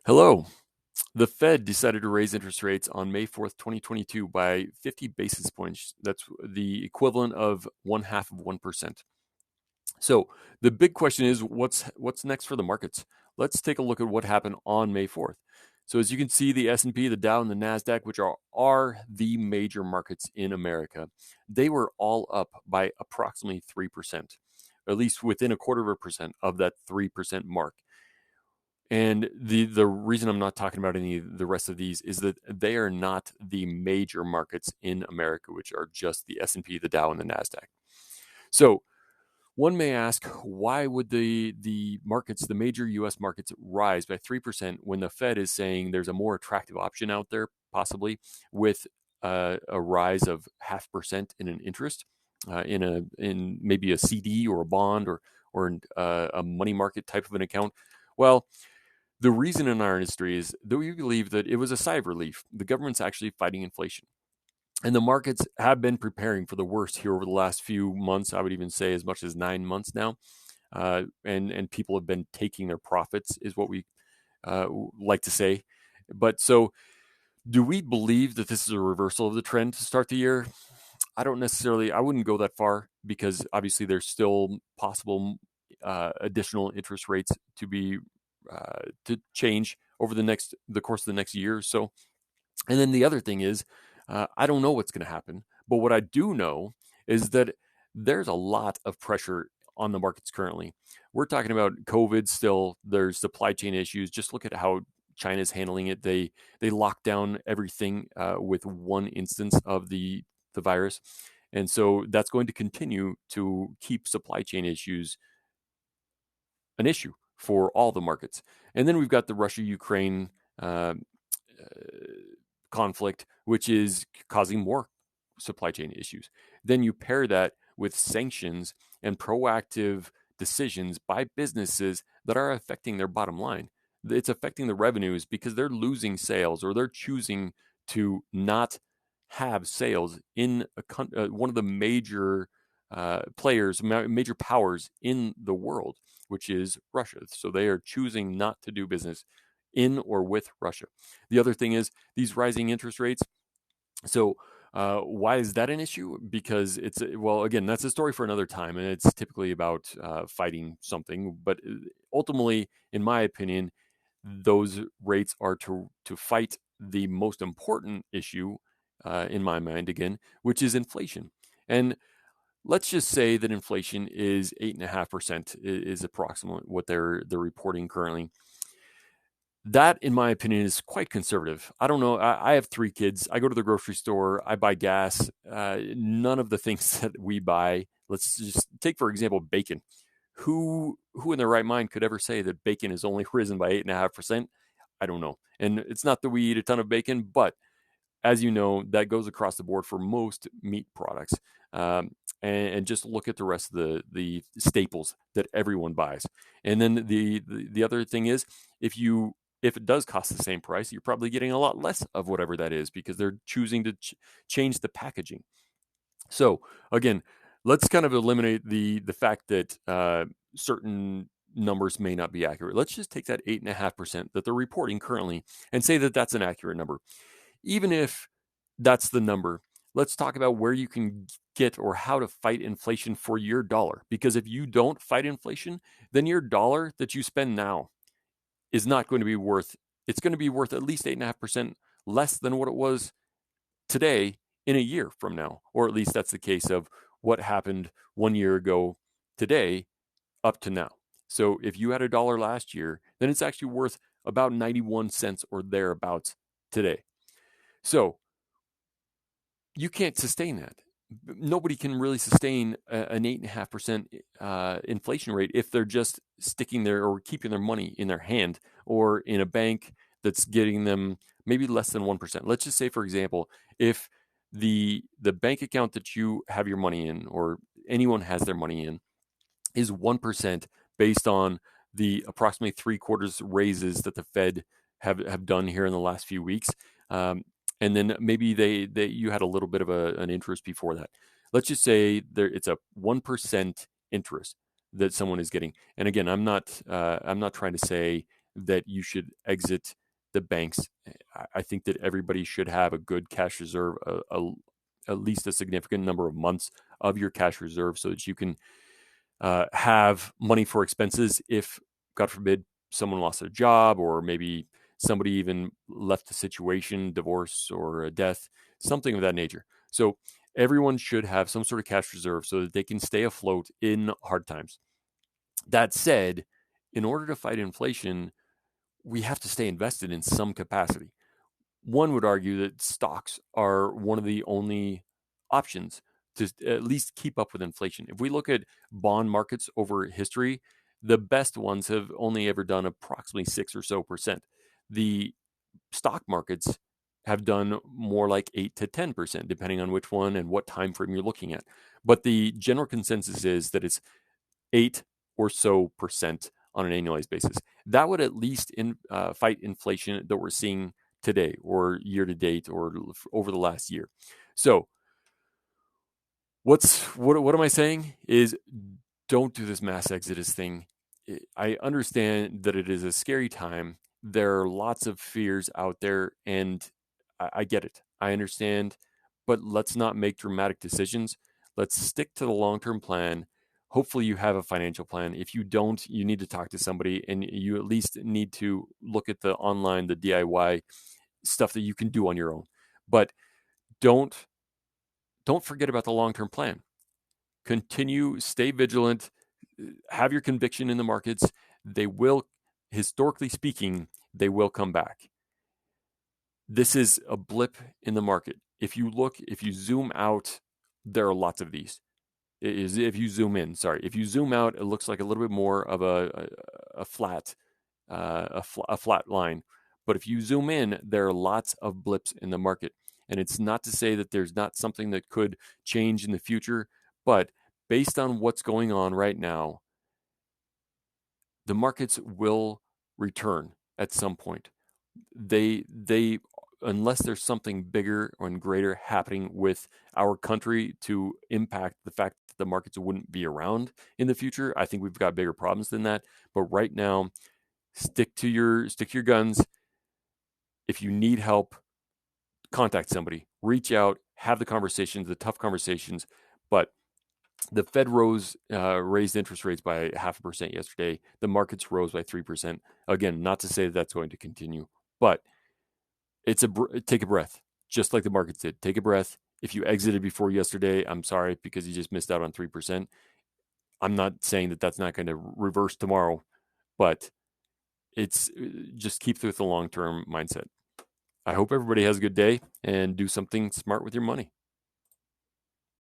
Hello. The Fed decided to raise interest rates on May 4th, 2022 by 50 basis points. That's the equivalent of 0.5%. So the big question is what's next for the markets? Let's take a look at what happened on May 4th. So as you can see, the S&P, the Dow, and the Nasdaq, which are the major markets in America, they were all up by approximately 3%, or at least within a quarter of a percent of that 3% mark. And the reason I'm not talking about any of the rest of these is that they are not the major markets in America, which are just the S&P, the Dow, and the Nasdaq. So one may ask, why would the markets, the major U.S. markets, rise by 3% when the Fed is saying there's a more attractive option out there, possibly with a rise of 0.5% in an interest in maybe a CD or a bond or a money market type of an account? Well, the reason in our industry is that we believe that it was a sigh of relief. The government's actually fighting inflation. And the markets have been preparing for the worst here over the last few months. I would even say as much as 9 months now. And people have been taking their profits, is what we like to say. But so, do we believe that this is a reversal of the trend to start the year? I wouldn't go that far because obviously there's still possible additional interest rates to change over the course of the next year or so. And then the other thing is, I don't know what's going to happen, but what I do know is that there's a lot of pressure on the markets currently. We're talking about COVID still. There's supply chain issues. Just look at how China's handling it. They lock down everything with one instance of the virus, and so that's going to continue to keep supply chain issues an issue for all the markets. And then we've got the Russia-Ukraine uh, conflict, which is causing more supply chain issues. Then you pair that with sanctions and proactive decisions by businesses that are affecting their bottom line. It's affecting the revenues because they're losing sales or they're choosing to not have sales in one of the major players, major powers in the world, which is Russia. So they are choosing not to do business in or with Russia. The other thing is these rising interest rates. So why is that an issue? Because well, again, that's a story for another time, and it's typically about fighting something. But ultimately, in my opinion, those rates are to fight the most important issue in my mind, again, which is inflation. And let's just say that inflation is 8.5% is approximately what they're reporting currently. That, in my opinion, is quite conservative. I don't know. I have 3 kids. I go to the grocery store. I buy gas. None of the things that we buy. Let's just take, for example, bacon. Who in their right mind could ever say that bacon has only risen by 8.5%? I don't know. And it's not that we eat a ton of bacon, but as you know, that goes across the board for most meat products. And just look at the rest of the staples that everyone buys. And then the other thing is, if it does cost the same price, you're probably getting a lot less of whatever that is because they're choosing to change the packaging. So again, let's kind of eliminate the fact that certain numbers may not be accurate. Let's just take that 8.5% that they're reporting currently and say that that's an accurate number. Even if that's the number, let's talk about where you can get or how to fight inflation for your dollar. Because if you don't fight inflation, then your dollar that you spend now is not going to be worth, it's going to be worth at least 8.5% less than what it was today in a year from now. Or at least that's the case of what happened 1 year ago today up to now. So if you had $1 last year, then it's actually worth about 91 cents or thereabouts today. So you can't sustain that. Nobody can really sustain an 8.5% inflation rate if they're just sticking there or keeping their money in their hand or in a bank that's getting them maybe less than 1%. Let's just say, for example, if the bank account that you have your money in or anyone has their money in is 1% based on the approximately 3/4 raises that the Fed have done here in the last few weeks. And then maybe you had a little bit of an interest before that. Let's just say it's a 1% interest that someone is getting. And again, I'm not trying to say that you should exit the banks. I think that everybody should have a good cash reserve, at least a significant number of months of your cash reserve, so that you can have money for expenses if, God forbid, someone lost their job, or maybe somebody even left the situation, divorce or a death, something of that nature. So everyone should have some sort of cash reserve so that they can stay afloat in hard times. That said, in order to fight inflation, we have to stay invested in some capacity. One would argue that stocks are one of the only options to at least keep up with inflation. If we look at bond markets over history, the best ones have only ever done approximately 6% or so. The stock markets have done more like 8 to 10%, depending on which one and what time frame you're looking at. But the general consensus is that it's 8% or so on an annualized basis. That would at least fight inflation that we're seeing today, or year to date, or over the last year. So what am I saying is, don't do this mass exodus thing. I understand that it is a scary time. There are lots of fears out there, and I get it. I understand, but let's not make dramatic decisions. Let's stick to the long-term plan. Hopefully you have a financial plan. If you don't, you need to talk to somebody, and you at least need to look at the DIY stuff that you can do on your own. But don't forget about the long-term plan. Continue, stay vigilant, have your conviction in the markets. They will, historically speaking, they will come back. This is a blip in the market. If you zoom out, there are lots of these. If you zoom in, if you zoom out, it looks like a little bit more of a flat line. But if you zoom in, there are lots of blips in the market. And it's not to say that there's not something that could change in the future, but based on what's going on right now, the markets will return at some point. They unless there's something bigger and greater happening with our country to impact the fact that the markets wouldn't be around in the future, I think we've got bigger problems than that. But right now, stick to your guns. If you need help, contact somebody, reach out, have the conversations, the tough conversations. But the Fed raised interest rates by 0.5% yesterday. The markets rose by 3%. Again, not to say that that's going to continue, but take a breath, just like the markets did. Take a breath. If you exited before yesterday, I'm sorry, because you just missed out on 3%. I'm not saying that that's not going to reverse tomorrow, but it's just keep with the long-term mindset. I hope everybody has a good day and do something smart with your money.